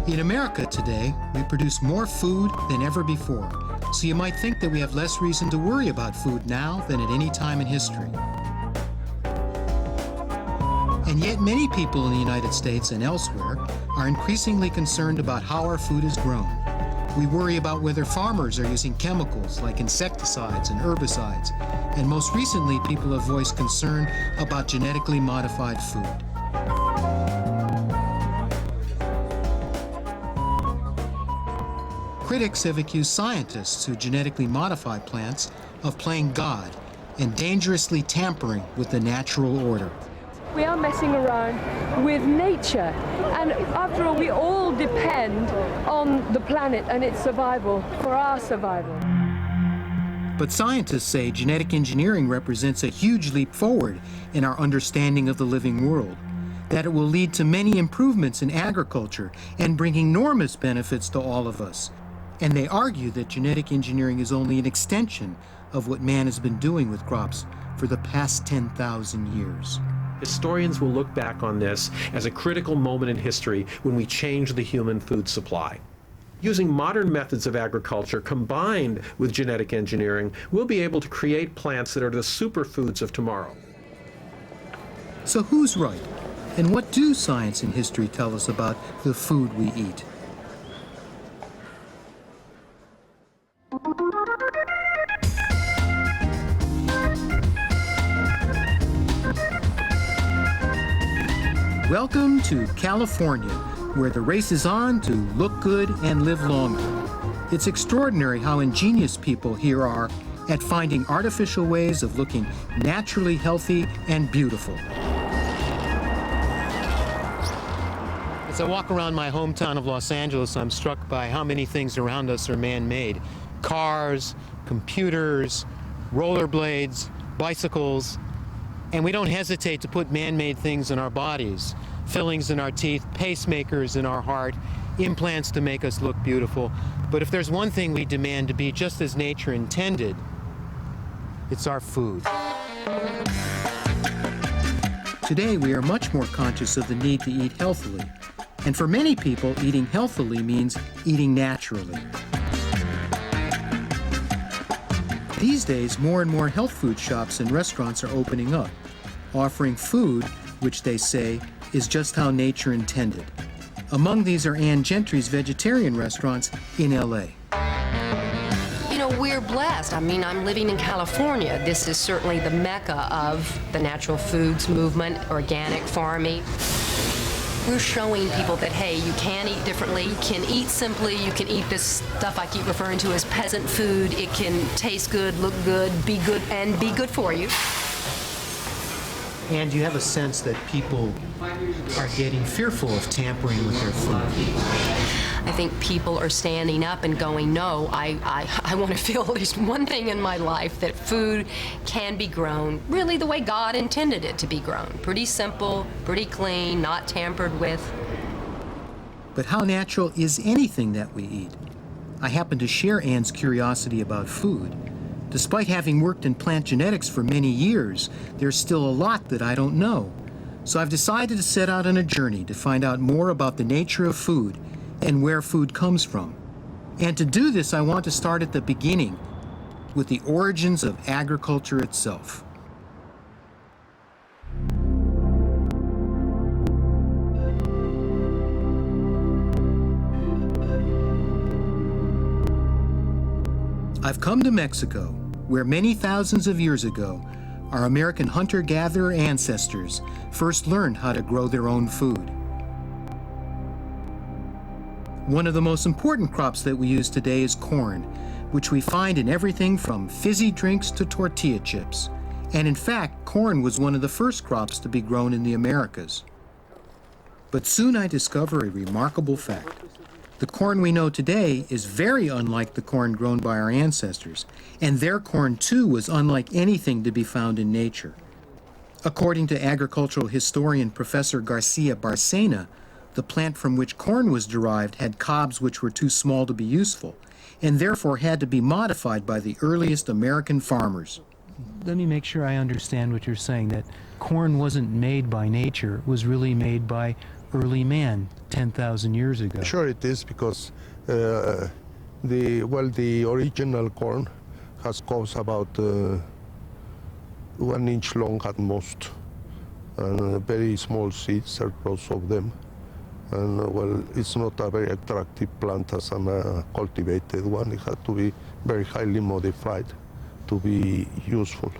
In America today, we produce more food than ever before, so you might think that we have less reason to worry about food now than at any time in history. And yet many people in the United States and elsewhere are increasingly concerned about how our food is grown. We worry about whether farmers are using chemicals like insecticides and herbicides, and most recently people have voiced concern about genetically modified food. Critics have accused scientists who genetically modify plants of playing God and dangerously tampering with the natural order. We are messing around with nature, and after all, we all depend on the planet and its survival for our survival. But scientists say genetic engineering represents a huge leap forward in our understanding of the living world, that it will lead to many improvements in agriculture and bring enormous benefits to all of us. And they argue that genetic engineering is only an extension of what man has been doing with crops for the past 10,000 years. Historians will look back on this as a critical moment in history when we change the human food supply. Using modern methods of agriculture combined with genetic engineering, we'll be able to create plants that are the superfoods of tomorrow. So who's right? And what do science and history tell us about the food we eat? Welcome to California, where the race is on to look good and live longer. It's extraordinary how ingenious people here are at finding artificial ways of looking naturally healthy and beautiful. As I walk around my hometown of Los Angeles, I'm struck by how many things around us are man-made. Cars, computers, rollerblades, bicycles, and we don't hesitate to put man-made things in our bodies, fillings in our teeth, pacemakers in our heart, implants to make us look beautiful. But if there's one thing we demand to be just as nature intended, it's our food. Today, we are much more conscious of the need to eat healthily. And for many people, eating healthily means eating naturally. These days, more and more health food shops and restaurants are opening up, offering food which they say is just how nature intended. Among these are Ann Gentry's vegetarian restaurants in LA. You know, we're blessed. I mean, I'm living in California. This is certainly the mecca of the natural foods movement, organic farming. We're showing people that, hey, you can eat differently, you can eat simply, you can eat this stuff I keep referring to as peasant food. It can taste good, look good, and be good for you. And do you have a sense that people are getting fearful of tampering with their food? I think people are standing up and going, no, I want to feel at least one thing in my life, that food can be grown really the way God intended it to be grown. Pretty simple, pretty clean, not tampered with. But how natural is anything that we eat? I happen to share Ann's curiosity about food. Despite having worked in plant genetics for many years, there's still a lot that I don't know. So I've decided to set out on a journey to find out more about the nature of food and where food comes from. And to do this, I want to start at the beginning, with the origins of agriculture itself. I've come to Mexico, where many thousands of years ago, our American hunter-gatherer ancestors first learned how to grow their own food. One of the most important crops that we use today is corn, which we find in everything from fizzy drinks to tortilla chips. And in fact, corn was one of the first crops to be grown in the Americas. But soon I discover a remarkable fact. The corn we know today is very unlike the corn grown by our ancestors, and their corn too was unlike anything to be found in nature. According to agricultural historian Professor Garcia Barcena, the plant from which corn was derived had cobs which were too small to be useful, and therefore had to be modified by the earliest American farmers. Let me make sure I understand what you're saying, that corn wasn't made by nature, it was really made by early man 10,000 years ago. Sure it is, because the original corn has cobs about 1 inch long at most, and very small seeds are lots of them. And well, it's not a very attractive plant as a cultivated one. It had to be very highly modified to be useful.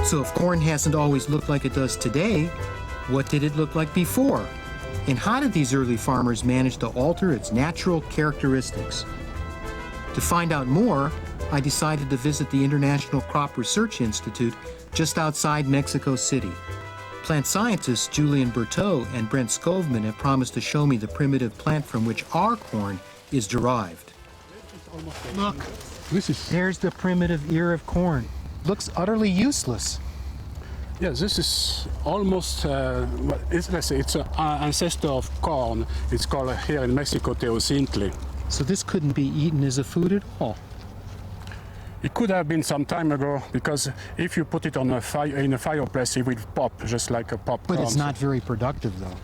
So if corn hasn't always looked like it does today, what did it look like before? And how did these early farmers manage to alter its natural characteristics? To find out more, I decided to visit the International Crop Research Institute just outside Mexico City. Plant scientists Julian Berthaud and Brent Skovman have promised to show me the primitive plant from which our corn is derived. Look, there's the primitive ear of corn. Looks utterly useless. Yeah, this is almost, it's an ancestor of corn. It's called here in Mexico teocintli. So this couldn't be eaten as a food at all. It could have been some time ago, because if you put it on a fire in a fireplace, it will pop just like a popcorn. But it's not very productive, though.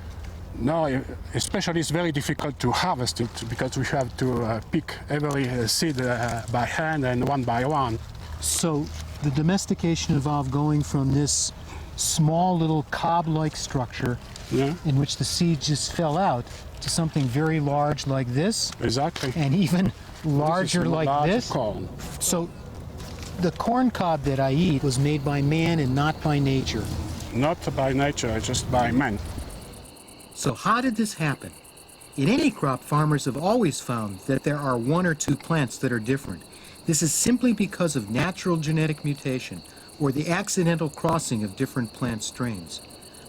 No, especially it's very difficult to harvest it, because we have to pick every seed by hand and one by one. So the domestication involved going from this small little cob-like structure in which the seeds just fell out to something very large like this. Exactly. And even larger like this. Corn. So the corn cob that I eat was made by man and not by nature. Not by nature, just by man. So how did this happen? In any crop, farmers have always found that there are one or two plants that are different. This is simply because of natural genetic mutation or the accidental crossing of different plant strains.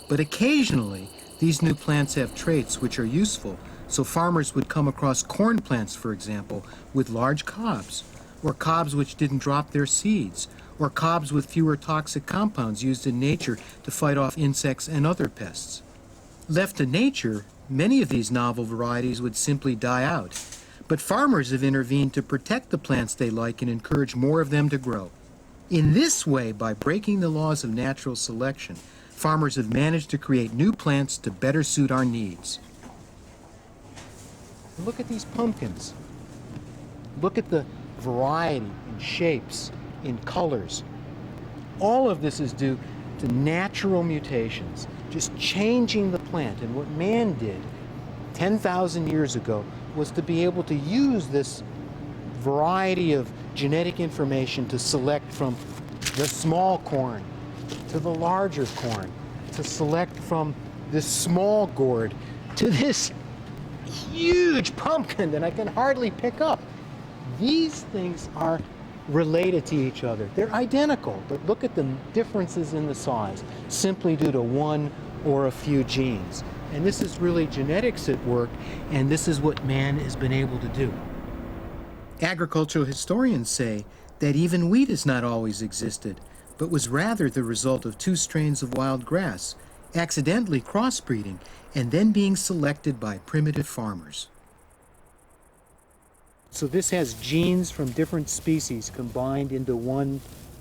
But occasionally, these new plants have traits which are useful, so farmers would come across corn plants, for example, with large cobs, or cobs which didn't drop their seeds, or cobs with fewer toxic compounds used in nature to fight off insects and other pests. Left to nature, many of these novel varieties would simply die out. But farmers have intervened to protect the plants they like and encourage more of them to grow. In this way, by breaking the laws of natural selection, farmers have managed to create new plants to better suit our needs. Look at these pumpkins. Look at the variety in shapes, in colors. All of this is due to natural mutations, just changing the plant. And what man did 10,000 years ago was to be able to use this variety of genetic information to select from the small corn to the larger corn, to select from this small gourd to this huge pumpkin that I can hardly pick up. These things are related to each other. They're identical, but look at the differences in the size, simply due to one or a few genes. And this is really genetics at work, and this is what man has been able to do. Agricultural historians say that even wheat has not always existed, but was rather the result of two strains of wild grass, accidentally crossbreeding, and then being selected by primitive farmers. So this has genes from different species combined into one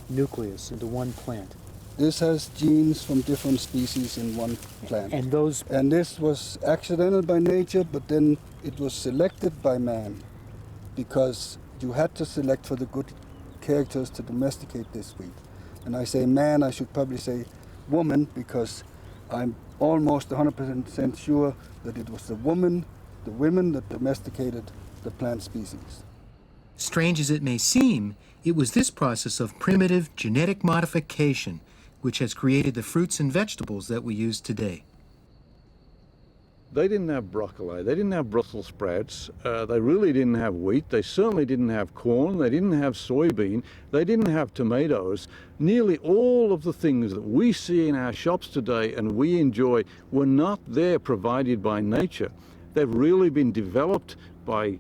nucleus, into one plant. This has genes from different species in one plant. And those... And this was accidental by nature, but then it was selected by man, because you had to select for the good characters to domesticate this wheat. And I say man, I should probably say woman, because I'm almost 100% sure that it was the women that domesticated the plant species. Strange as it may seem, it was this process of primitive genetic modification which has created the fruits and vegetables that we use today. They didn't have broccoli, they didn't have Brussels sprouts, they really didn't have wheat, they certainly didn't have corn, they didn't have soybean, they didn't have tomatoes. Nearly all of the things that we see in our shops today and we enjoy were not there provided by nature. They've really been developed by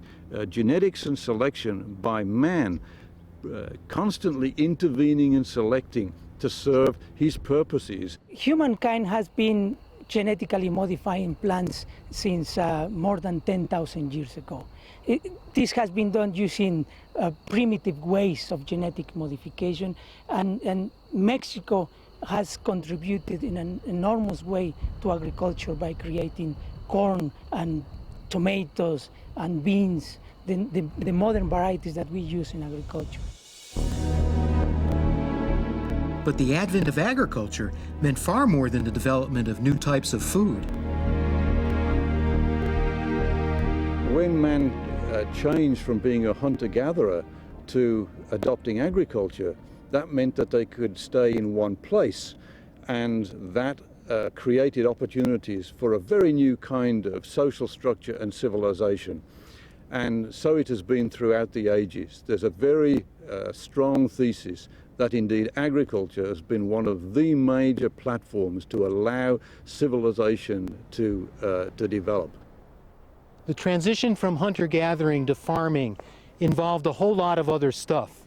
genetics and selection, by man, constantly intervening and selecting to serve his purposes. Humankind has been genetically modifying plants since more than 10,000 years ago. This has been done using primitive ways of genetic modification, and Mexico has contributed in an enormous way to agriculture by creating corn and tomatoes and beans, the modern varieties that we use in agriculture. But the advent of agriculture meant far more than the development of new types of food. When man changed from being a hunter-gatherer to adopting agriculture, that meant that they could stay in one place, and that created opportunities for a very new kind of social structure and civilization. And so it has been throughout the ages. There's a very strong thesis that indeed agriculture has been one of the major platforms to allow civilization to develop. The transition from hunter-gathering to farming involved a whole lot of other stuff.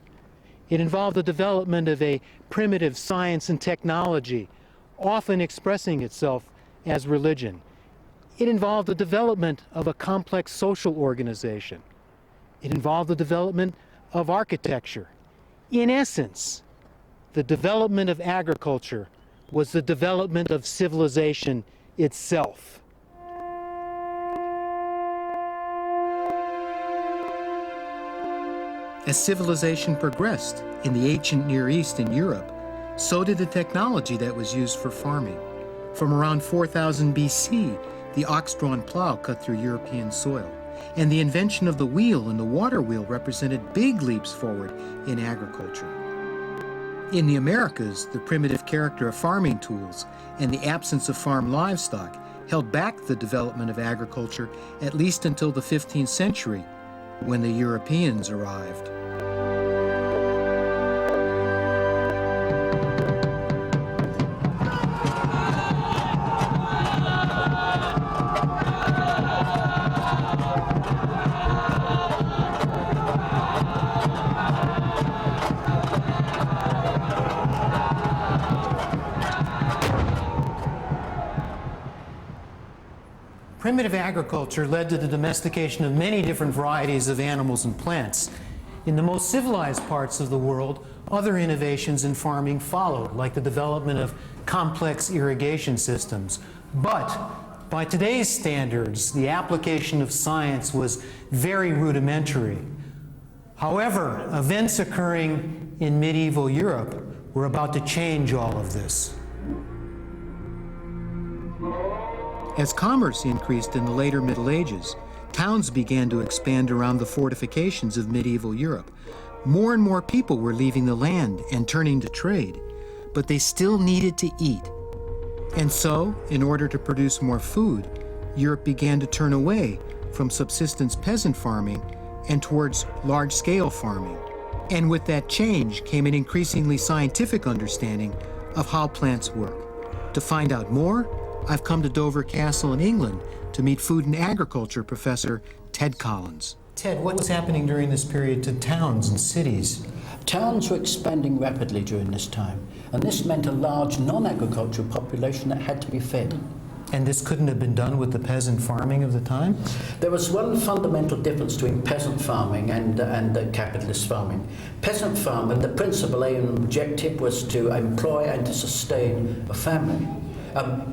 It involved the development of a primitive science and technology, often expressing itself as religion. It involved the development of a complex social organization. It involved the development of architecture. In essence, the development of agriculture was the development of civilization itself. As civilization progressed in the ancient Near East and Europe, so did the technology that was used for farming. From around 4000 BC, the ox-drawn plow cut through European soil, and the invention of the wheel and the water wheel represented big leaps forward in agriculture. In the Americas, the primitive character of farming tools and the absence of farm livestock held back the development of agriculture at least until the 15th century, when the Europeans arrived. Primitive agriculture led to the domestication of many different varieties of animals and plants. In the most civilized parts of the world, other innovations in farming followed, like the development of complex irrigation systems. But by today's standards, the application of science was very rudimentary. However, events occurring in medieval Europe were about to change all of this. As commerce increased in the later Middle Ages, towns began to expand around the fortifications of medieval Europe. More and more people were leaving the land and turning to trade, but they still needed to eat. And so, in order to produce more food, Europe began to turn away from subsistence peasant farming and towards large-scale farming. And with that change came an increasingly scientific understanding of how plants work. To find out more, I've come to Dover Castle in England to meet food and agriculture professor Ted Collins. Ted, what was happening during this period to towns and cities? Towns were expanding rapidly during this time, and this meant a large non-agricultural population that had to be fed. And this couldn't have been done with the peasant farming of the time? There was one fundamental difference between peasant farming and capitalist farming. Peasant farming, the principal aim and objective was to employ and to sustain a family.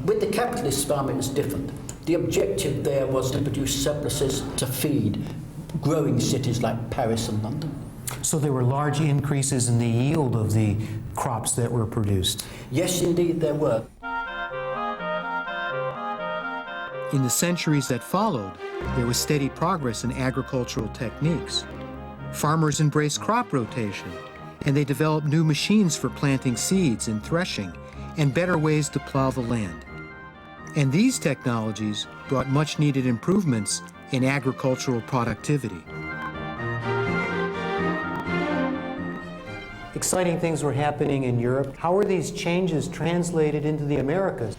With the capitalist farm, it was different. The objective there was to produce surpluses to feed growing cities like Paris and London. So there were large increases in the yield of the crops that were produced? Yes, indeed, there were. In the centuries that followed, there was steady progress in agricultural techniques. Farmers embraced crop rotation, and they developed new machines for planting seeds and threshing, and better ways to plow the land. And these technologies brought much-needed improvements in agricultural productivity. Exciting things were happening in Europe. How were these changes translated into the Americas?